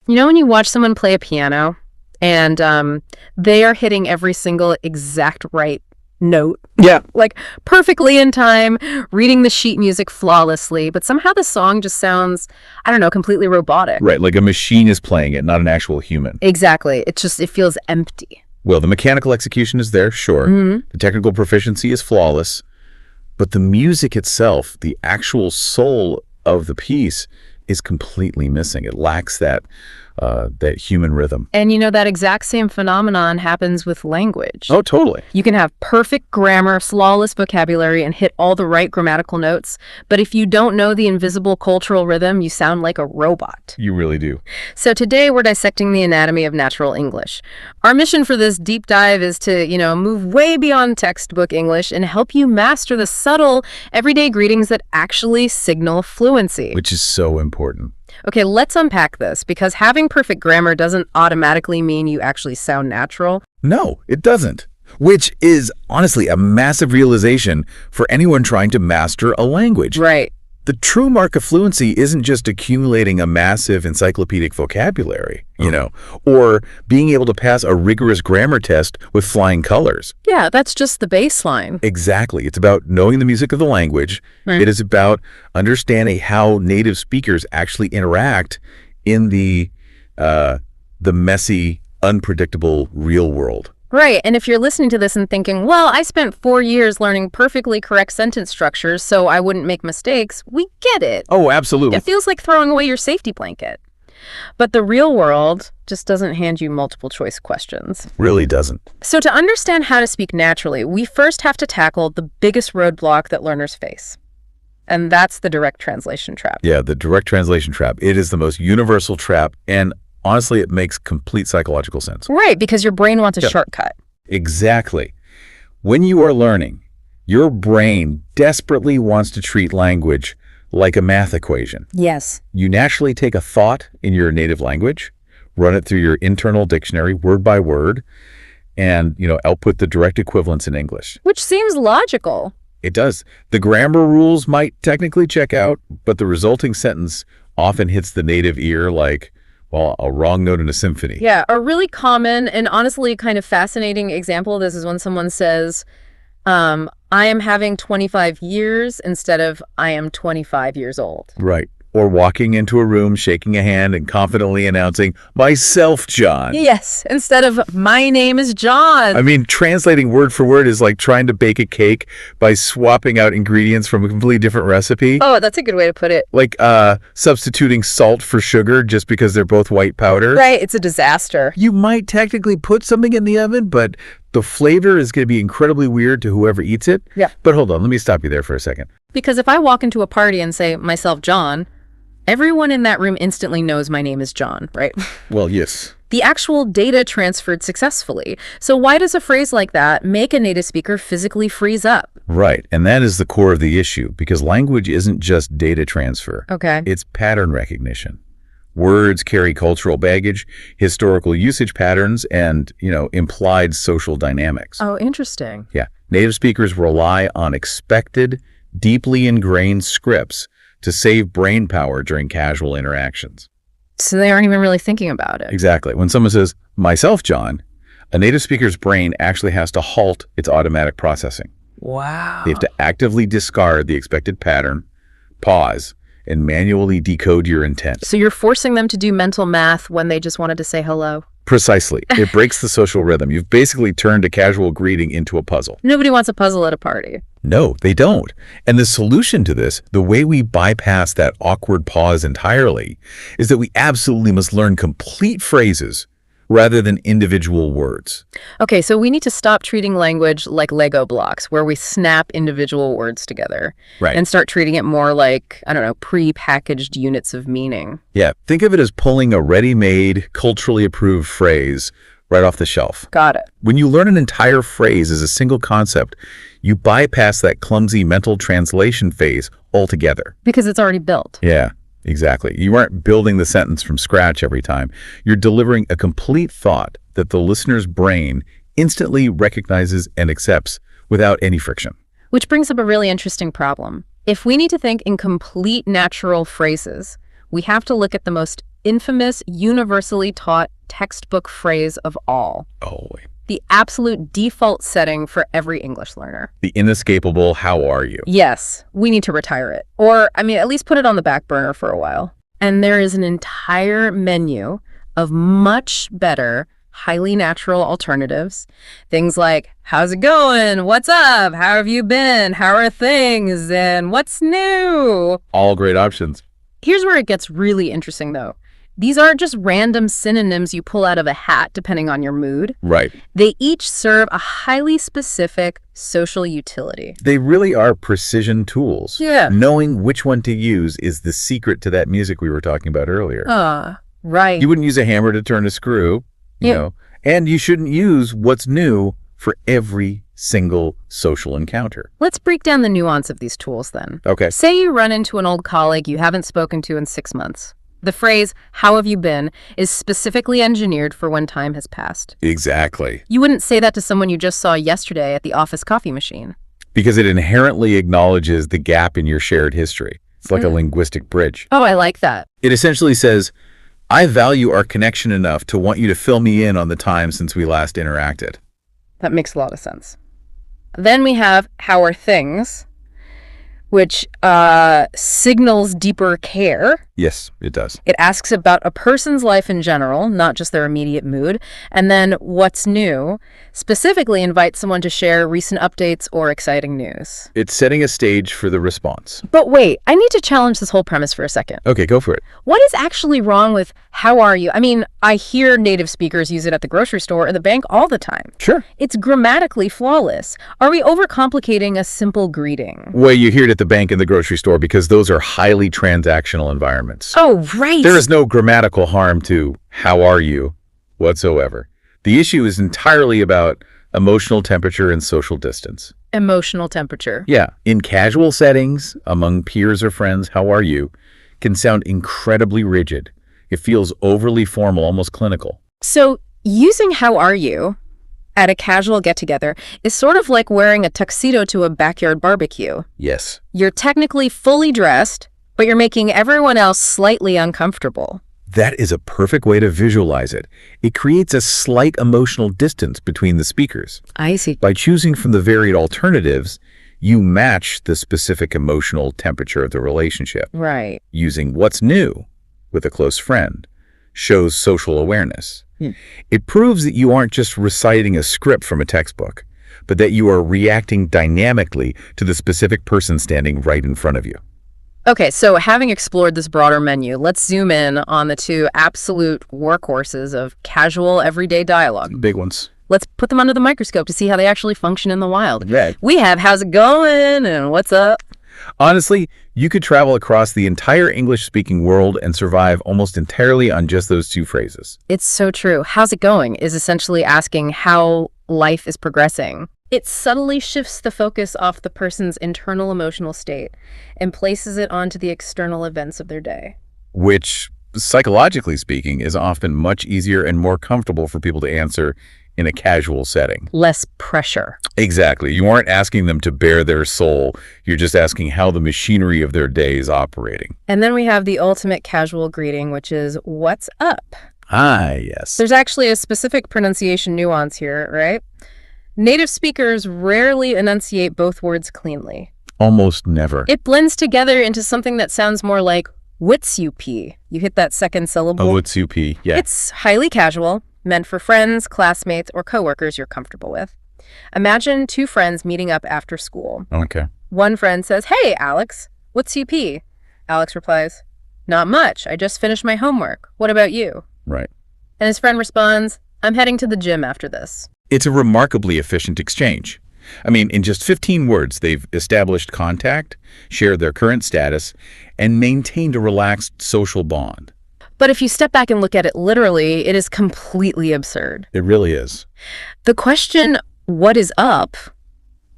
You know when you watch someone play a piano and they are hitting every single exact right note? Yeah. Like perfectly in time, reading the sheet music flawlessly, but somehow the song just sounds, I don't know, completely robotic. Right, like a machine is playing it, not an actual human. Exactly. It feels empty. Well, the mechanical execution is there, sure. The technical proficiency is flawless. But the music itself, the actual soul of the piece, is completely missing. It lacks that human rhythm. And you know, that exact same phenomenon happens with language. Oh, totally. You can have perfect grammar, flawless vocabulary, and hit all the right grammatical notes. But if you don't know the invisible cultural rhythm, you sound like a robot. You really do. So today we're dissecting the anatomy of natural English. Our mission for this deep dive is to, move way beyond textbook English and help you master the subtle, everyday greetings that actually signal fluency. Which is so important. Okay, let's unpack this, because having perfect grammar doesn't automatically mean you actually sound natural. No, it doesn't. Which is honestly a massive realization for anyone trying to master a language. Right. The true mark of fluency isn't just accumulating a massive encyclopedic vocabulary, or being able to pass a rigorous grammar test with flying colors. Yeah, that's just the baseline. Exactly. It's about knowing the music of the language. Right. It is about understanding how native speakers actually interact in the messy, unpredictable real world. Right, and if you're listening to this and thinking, well, I spent 4 years learning perfectly correct sentence structures so I wouldn't make mistakes, we get it. Oh, absolutely. It feels like throwing away your safety blanket. But the real world just doesn't hand you multiple choice questions. Really doesn't. So to understand how to speak naturally, we first have to tackle the biggest roadblock that learners face. And that's the direct translation trap. Yeah, the direct translation trap. It is the most universal trap, and honestly, it makes complete psychological sense. Right, because your brain wants a shortcut. Exactly. When you are learning, your brain desperately wants to treat language like a math equation. Yes. You naturally take a thought in your native language, run it through your internal dictionary word by word, and, output the direct equivalents in English. Which seems logical. It does. The grammar rules might technically check out, but the resulting sentence often hits the native ear like, well, a wrong note in a symphony. Yeah, a really common and honestly kind of fascinating example of this is when someone says, I am having 25 years instead of I am 25 years old. Right. Or walking into a room, shaking a hand, and confidently announcing, myself, John. Yes, instead of my name is John. I mean, translating word for word is like trying to bake a cake by swapping out ingredients from a completely different recipe. Oh, that's a good way to put it. Like substituting salt for sugar just because they're both white powder. Right, it's a disaster. You might technically put something in the oven, but the flavor is going to be incredibly weird to whoever eats it. Yeah. But hold on, let me stop you there for a second. Because if I walk into a party and say, myself, John, everyone in that room instantly knows my name is John, right? Well, yes. The actual data transferred successfully. So why does a phrase like that make a native speaker physically freeze up? Right, and that is the core of the issue, because language isn't just data transfer. Okay. It's pattern recognition. Words carry cultural baggage, historical usage patterns, and, implied social dynamics. Oh, interesting. Yeah. Native speakers rely on expected, deeply ingrained scripts to save brain power during casual interactions. So they aren't even really thinking about it. Exactly. When someone says, myself, John, a native speaker's brain actually has to halt its automatic processing. Wow. They have to actively discard the expected pattern, pause, and manually decode your intent. So you're forcing them to do mental math when they just wanted to say hello? Precisely. It breaks the social rhythm. You've basically turned a casual greeting into a puzzle. Nobody wants a puzzle at a party. No, they don't. And the solution to this, the way we bypass that awkward pause entirely, is that we absolutely must learn complete phrases rather than individual words. Okay, so we need to stop treating language like Lego blocks, where we snap individual words together. Right. And start treating it more like, pre-packaged units of meaning. Yeah, think of it as pulling a ready-made, culturally approved phrase right off the shelf. Got it. When you learn an entire phrase as a single concept, you bypass that clumsy mental translation phase altogether. Because it's already built. Yeah. Exactly. You aren't building the sentence from scratch every time. You're delivering a complete thought that the listener's brain instantly recognizes and accepts without any friction. Which brings up a really interesting problem. If we need to think in complete natural phrases, we have to look at the most infamous, universally taught textbook phrase of all. Oh, The absolute default setting for every English learner. the inescapable "how are you?" Yes, we need to retire it. Or, at least put it on the back burner for a while. And there is an entire menu of much better, highly natural alternatives. Things like, how's it going? What's up? How have you been? How are things? And what's new? All great options. Here's where it gets really interesting, though. These aren't just random synonyms you pull out of a hat depending on your mood. Right. They each serve a highly specific social utility. They really are precision tools. Yeah. Knowing which one to use is the secret to that music we were talking about earlier. Right. You wouldn't use a hammer to turn a screw, you know, and you shouldn't use what's new for every single social encounter. Let's break down the nuance of these tools then. Okay. Say you run into an old colleague you haven't spoken to in 6 months. The phrase, how have you been, is specifically engineered for when time has passed. Exactly. You wouldn't say that to someone you just saw yesterday at the office coffee machine. Because it inherently acknowledges the gap in your shared history. It's like a linguistic bridge. Oh, I like that. It essentially says, I value our connection enough to want you to fill me in on the time since we last interacted. That makes a lot of sense. Then we have how are things, which signals deeper care. Yes, it does. It asks about a person's life in general, not just their immediate mood. And then what's new specifically invites someone to share recent updates or exciting news. It's setting a stage for the response. But wait, I need to challenge this whole premise for a second. Okay, go for it. What is actually wrong with how are you? I hear native speakers use it at the grocery store or the bank all the time. Sure. It's grammatically flawless. Are we overcomplicating a simple greeting? Well, you hear it at the bank and the grocery store because those are highly transactional environments. Oh, right. There is no grammatical harm to how are you whatsoever. The issue is entirely about emotional temperature and social distance. Emotional temperature. Yeah. In casual settings, among peers or friends, how are you can sound incredibly rigid. It feels overly formal, almost clinical. So using how are you at a casual get-together is sort of like wearing a tuxedo to a backyard barbecue. Yes. You're technically fully dressed, but you're making everyone else slightly uncomfortable. That is a perfect way to visualize it. It creates a slight emotional distance between the speakers. I see. By choosing from the varied alternatives, you match the specific emotional temperature of the relationship. Right. Using what's new with a close friend shows social awareness. It proves that you aren't just reciting a script from a textbook, but that you are reacting dynamically to the specific person standing right in front of you. Okay, so having explored this broader menu, let's zoom in on the two absolute workhorses of casual, everyday dialogue. Big ones. Let's put them under the microscope to see how they actually function in the wild. Right. We have how's it going and what's up? Honestly, you could travel across the entire English-speaking world and survive almost entirely on just those two phrases. It's so true. How's it going is essentially asking how life is progressing. It subtly shifts the focus off the person's internal emotional state and places it onto the external events of their day. Which, psychologically speaking, is often much easier and more comfortable for people to answer in a casual setting. Less pressure. Exactly. You aren't asking them to bare their soul. You're just asking how the machinery of their day is operating. And then we have the ultimate casual greeting, which is, what's up? Ah, yes. There's actually a specific pronunciation nuance here, right? Native speakers rarely enunciate both words cleanly. Almost never. It blends together into something that sounds more like what's you pee. You hit that second syllable. Oh, what's UP? Yeah. It's highly casual, meant for friends, classmates, or coworkers you're comfortable with. Imagine two friends meeting up after school. Okay. One friend says, "Hey, Alex, what's UP?" Alex replies, "Not much. I just finished my homework. What about you?" Right. And his friend responds, "I'm heading to the gym after this." It's a remarkably efficient exchange. In just 15 words, they've established contact, shared their current status, and maintained a relaxed social bond. But if you step back and look at it literally, it is completely absurd. It really is. The question, what is up,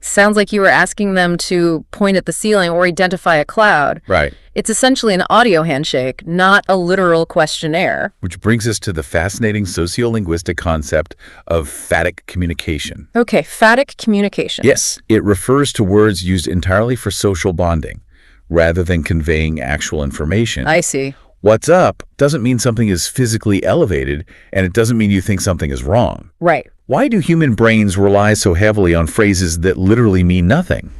sounds like you were asking them to point at the ceiling or identify a cloud. Right. It's essentially an audio handshake, not a literal questionnaire. Which brings us to the fascinating sociolinguistic concept of phatic communication. Okay, phatic communication. Yes, it refers to words used entirely for social bonding, rather than conveying actual information. I see. What's up doesn't mean something is physically elevated, and it doesn't mean you think something is wrong. Right. Why do human brains rely so heavily on phrases that literally mean nothing?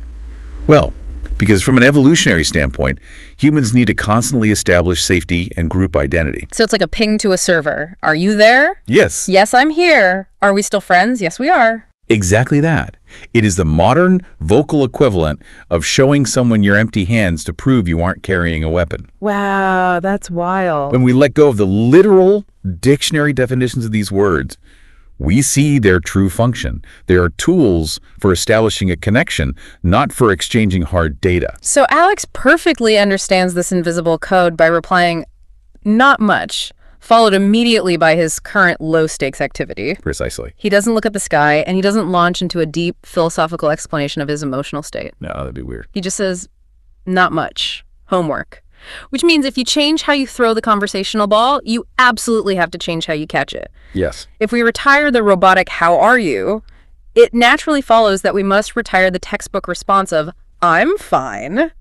Well, because from an evolutionary standpoint, humans need to constantly establish safety and group identity. So it's like a ping to a server. Are you there? Yes. Yes, I'm here. Are we still friends? Yes, we are. Exactly that. It is the modern vocal equivalent of showing someone your empty hands to prove you aren't carrying a weapon. Wow, that's wild. When we let go of the literal dictionary definitions of these words, we see their true function. They are tools for establishing a connection, not for exchanging hard data. So Alex perfectly understands this invisible code by replying, "Not much," followed immediately by his current low-stakes activity. Precisely. He doesn't look at the sky, and he doesn't launch into a deep philosophical explanation of his emotional state. No, that'd be weird. He just says, "Not much. Homework." Which means if you change how you throw the conversational ball, you absolutely have to change how you catch it. Yes. If we retire the robotic "how are you," it naturally follows that we must retire the textbook response of "I'm fine."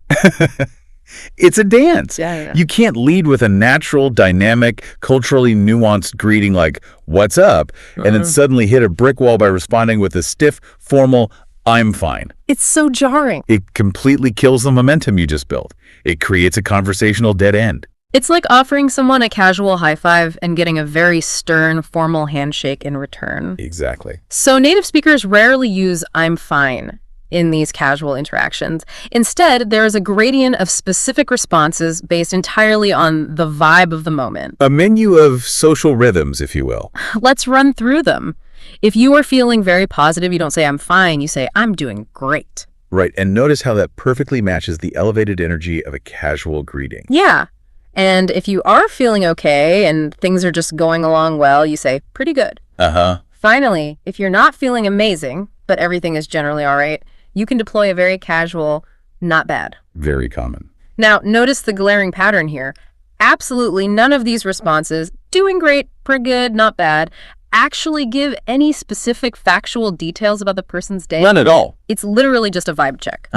It's a dance. Yeah. You can't lead with a natural, dynamic, culturally nuanced greeting like, "What's up?" and then suddenly hit a brick wall by responding with a stiff, formal, "I'm fine." It's so jarring. It completely kills the momentum you just built. It creates a conversational dead end. It's like offering someone a casual high five and getting a very stern, formal handshake in return. Exactly. So native speakers rarely use "I'm fine" in these casual interactions. Instead, there is a gradient of specific responses based entirely on the vibe of the moment. A menu of social rhythms, if you will. Let's run through them. If you are feeling very positive, you don't say "I'm fine," you say "I'm doing great." Right, and notice how that perfectly matches the elevated energy of a casual greeting. Yeah. And if you are feeling okay and things are just going along well, you say "pretty good." Uh-huh. Finally, if you're not feeling amazing, but everything is generally all right, you can deploy a very casual "not bad." Very common. Now, notice the glaring pattern here. Absolutely none of these responses, "doing great," "pretty good," "not bad," actually give any specific factual details about the person's day. None at all. It's literally just a vibe check.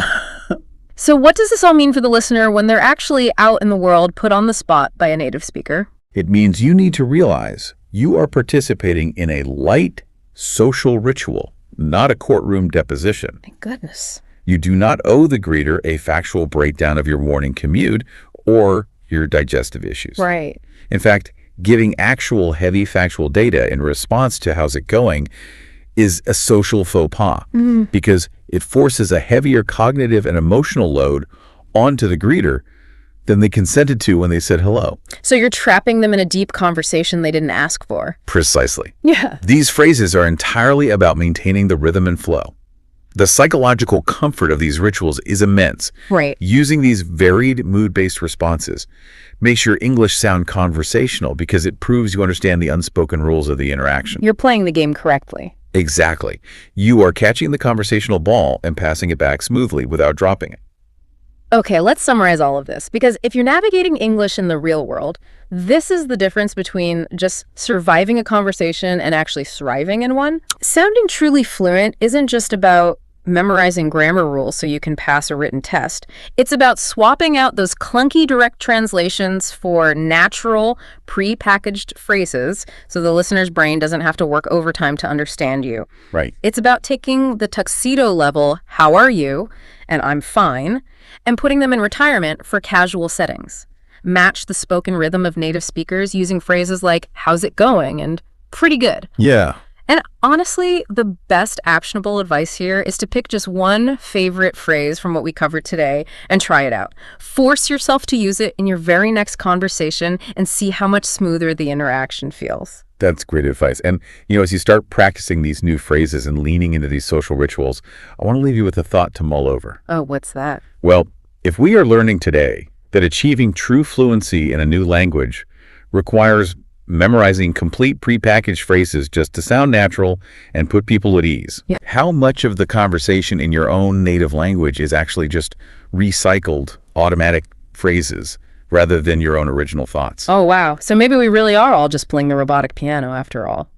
So what does this all mean for the listener when they're actually out in the world put on the spot by a native speaker? It means you need to realize you are participating in a light social ritual, not a courtroom deposition. Thank goodness. You do not owe the greeter a factual breakdown of your morning commute or your digestive issues. Right. In fact, giving actual heavy factual data in response to "how's it going" is a social faux pas because it forces a heavier cognitive and emotional load onto the greeter than they consented to when they said hello. So you're trapping them in a deep conversation they didn't ask for. Precisely. Yeah. These phrases are entirely about maintaining the rhythm and flow. The psychological comfort of these rituals is immense. Right. Using these varied mood-based responses makes your English sound conversational because it proves you understand the unspoken rules of the interaction. You're playing the game correctly. Exactly. You are catching the conversational ball and passing it back smoothly without dropping it. Okay, let's summarize all of this, because if you're navigating English in the real world, this is the difference between just surviving a conversation and actually thriving in one. Sounding truly fluent isn't just about memorizing grammar rules so you can pass a written test. It's about swapping out those clunky direct translations for natural, pre-packaged phrases so the listener's brain doesn't have to work overtime to understand you. Right. It's about taking the tuxedo level, "how are you?" and "I'm fine," and putting them in retirement for casual settings. Match the spoken rhythm of native speakers using phrases like "how's it going?" and "pretty good." Yeah. And honestly, the best actionable advice here is to pick just one favorite phrase from what we covered today and try it out. Force yourself to use it in your very next conversation and see how much smoother the interaction feels. That's great advice. And, as you start practicing these new phrases and leaning into these social rituals, I want to leave you with a thought to mull over. Oh, what's that? Well, if we are learning today that achieving true fluency in a new language requires memorizing complete prepackaged phrases just to sound natural and put people at ease, how much of the conversation in your own native language is actually just recycled automatic phrases rather than your own original thoughts? Oh, wow. So maybe we really are all just playing the robotic piano after all.